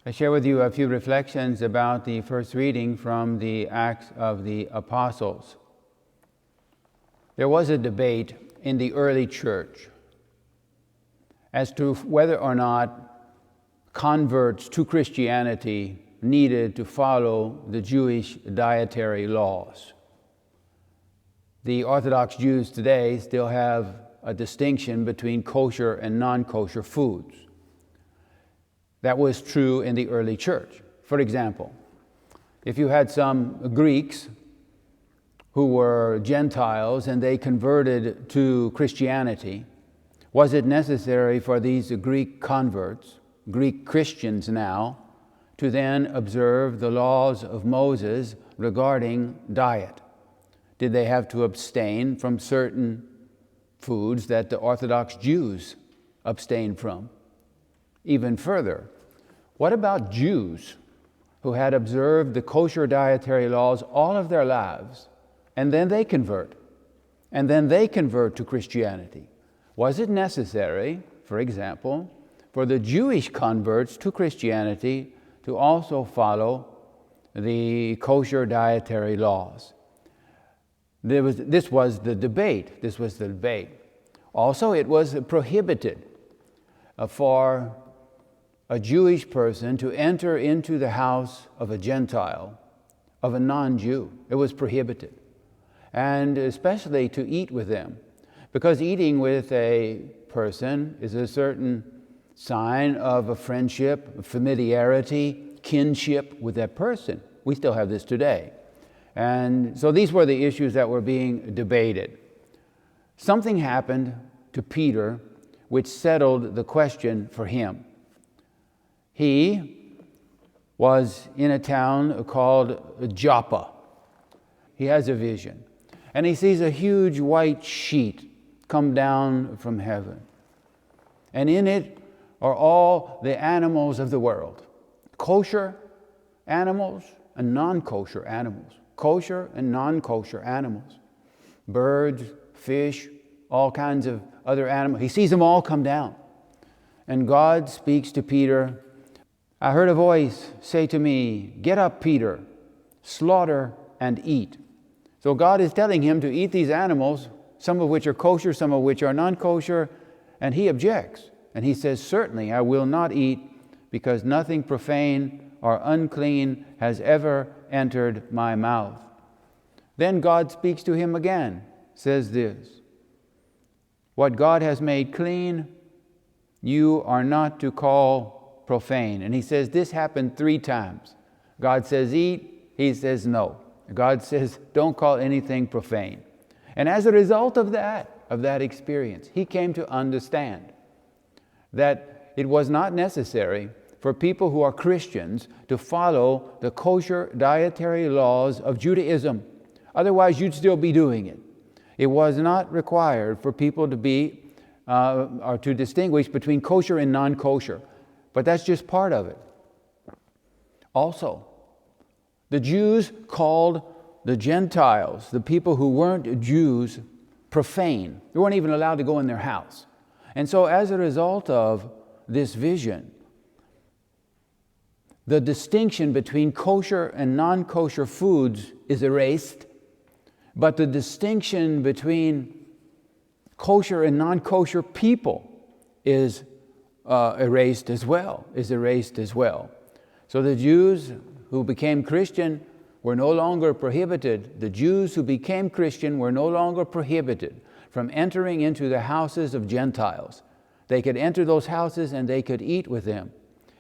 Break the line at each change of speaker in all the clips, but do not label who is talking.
I share with you a few reflections about the first reading from the Acts of the Apostles. There was a debate in the early church as to whether or not converts to Christianity needed to follow the Jewish dietary laws. The Orthodox Jews today still have a distinction between kosher and non-kosher foods. That was true in the early church. For example, if you had some Greeks who were Gentiles and they converted to Christianity, was it necessary for these Greek converts, Greek Christians now, to then observe the laws of Moses regarding diet? Did they have to abstain from certain foods that the Orthodox Jews abstained from? Even further, what about Jews who had observed the kosher dietary laws all of their lives, and then they convert to Christianity? Was it necessary, for example, for the Jewish converts to Christianity to also follow the kosher dietary laws? This was the debate. Also, it was prohibited for a Jewish person to enter into the house of a Gentile, of a non-Jew. It was prohibited. And especially to eat with them, because eating with a person is a certain sign of a friendship, a familiarity, kinship with that person. We still have this today. And so these were the issues that were being debated. Something happened to Peter which settled the question for him. He was in a town called Joppa. He has a vision, and he sees a huge white sheet come down from heaven. And in it are all the animals of the world, kosher animals and non-kosher animals. Kosher and non-kosher animals, birds, fish, all kinds of other animals. He sees them all come down. And God speaks to Peter. I heard a voice say to me, "Get up, Peter, slaughter and eat." So God is telling him to eat these animals, some of which are kosher, some of which are non-kosher, and he objects. And he says, "Certainly I will not eat, because nothing profane or unclean has ever entered my mouth." Then God speaks to him again, says this, "What God has made clean, you are not to call profane." And he says this happened 3 times. God says eat, he says no. God says don't call anything profane. And as a result of that experience, he came to understand that it was not necessary for people who are Christians to follow the kosher dietary laws of Judaism. Otherwise, you'd still be doing it. It was not required for people to be or to distinguish between kosher and non-kosher, but that's just part of it. Also, the Jews called the Gentiles, the people who weren't Jews, profane. They weren't even allowed to go in their house. And so as a result of this vision, the distinction between kosher and non-kosher foods is erased, but the distinction between kosher and non-kosher people is erased as well. So the Jews who became Christian were no longer prohibited. The Jews who became Christian were no longer prohibited from entering into the houses of Gentiles. They could enter those houses and they could eat with them.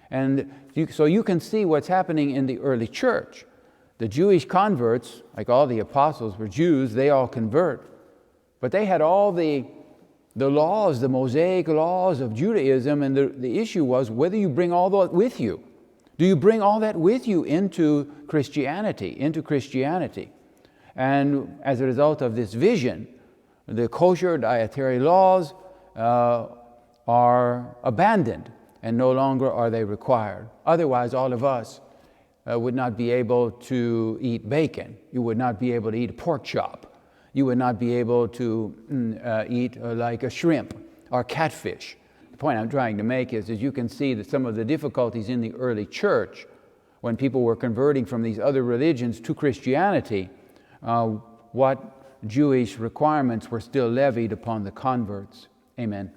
And so you can see what's happening in the early church. The Jewish converts, like all the apostles were Jews, they all convert. But they had all the laws, the Mosaic laws of Judaism, and the issue was whether you bring all that with you. Do you bring all that with you into Christianity? And as a result of this vision, the kosher dietary laws are abandoned, and no longer are they required. Otherwise, all of us would not be able to eat bacon. You would not be able to eat pork chop. You would not be able to eat like a shrimp or catfish. point I'm trying to make is you can see that some of the difficulties in the early church, when people were converting from these other religions to Christianity, what Jewish requirements were still levied upon the converts. Amen.